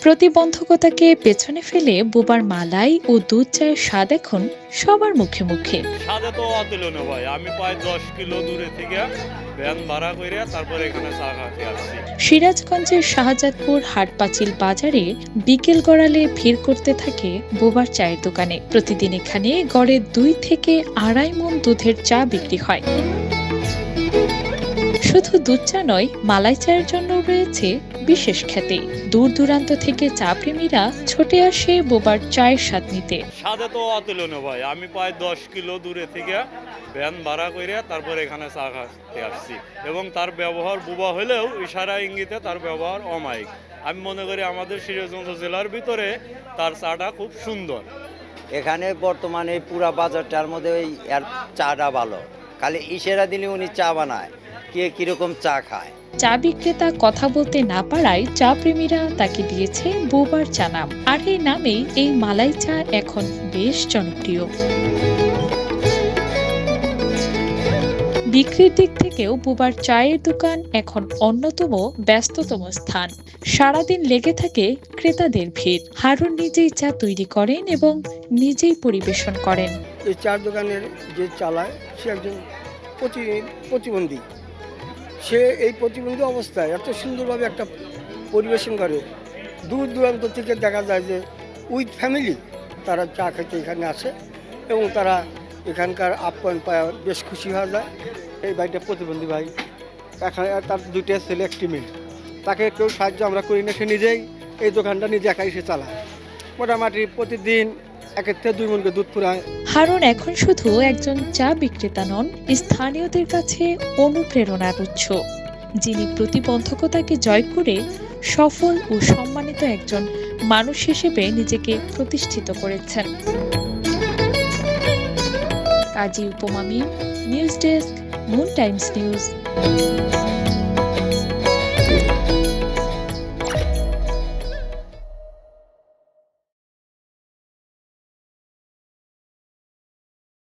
প্রতিবন্ধকতাকে পেছনে ফেলে বোবার মালাই ও দুধ চায়ের স্বাদ এখন সবার মুখে মুখে। স্বাদে তো অতুলনীয় ভাই। আমি প্রায় 10 কিলো দূরে থেকে ভ্যান ভাড়া করে তারপরে এখানে চা খেতে আসছি। সিরাজগঞ্জের শাহজাদপুর হাটপাঁচিল বাজারে বিকেল গড়ালে ভিড় করতে থাকে বোবার চায়ের দোকানে। প্রতিদিন এখানে গড়ে 2 থেকে 2.5 মণ দুধের চা বিক্রি হয়। শুধু দুধ চা নয়, মালাই চায়ের জন্য রয়েছে বিশেষ খ্যাতি। দূর দূরান্ত থেকে চা প্রেমীরা ছুটে আসে বোবার চায়ের স্বাদ নিতে। স্বাদে তো অতুলনীয় ভাই। আমি প্রায় 10 কিলো দূরে থেকে ভ্যান ভাড়া করে তারপরে এখানে চা খেতে আসছি এবং তার ব্যবহার বুবা হলেও ইশারা ইঙ্গিতে তার ব্যবহার অমায়িক। আমি মনে করি আমাদের সিরাজগঞ্জ জেলার ভিতরে তার চাটা খুব সুন্দর। এখানে বর্তমানে পুরা বাজারটার মধ্যে ওই এর চাটা ভালো, খালি ইশারা দিলে উনি চা বানায়, কে কিরকম চা খায়। চা বিক্রেতা কথা বলতে না পারায় চা প্রেমীরা তাকে দিয়েছে বোবার চা নাম। আর এই নামেই এই মালাই চা এখন বেশ জনপ্রিয়। বিক্রির দিক থেকেও বোবার চায়ের দোকান এখন অন্যতম ব্যস্ততম স্থান। সারাদিন লেগে থাকে ক্রেতাদের ভিড়। হারুন নিজেই চা তৈরি করেন এবং নিজেই পরিবেশন করেন। এই চার দোকানের যে চালায় সে একজন প্রতিবন্ধী। সে এই প্রতিবন্ধী অবস্থায় এত সুন্দরভাবে একটা পরিবেশন করে। দূর দূরান্ত থেকে দেখা যায় যে উইথ ফ্যামিলি তারা চা খেতে এখানে আসে এবং তারা এখানকার আপ্যায়ন পায় বেশ খুশি হয়ে যায়। এই ভাইটা প্রতিবন্ধী ভাই, এখানে তার 2টা ছেলে 1টি মেয়ে। তাকে কেউ সাহায্য আমরা করি না, সে নিজেই এই দোকানটা নিজে একাই সে চালায়। মোটামুটি প্রতিদিন 1 থেকে 2 মণ দুধ পুরায়। হারুন এখন শুধু একজন চা বিক্রেতা নন, স্থানীয়দের কাছে অনুপ্রেরণার উৎস, যিনি প্রতিবন্ধকতাকে জয় করে সফল ও সম্মানিত একজন মানুষ হিসেবে নিজেকে প্রতিষ্ঠিত করেছেন। Kazi Upoma Mim, news desk, Moon Times news.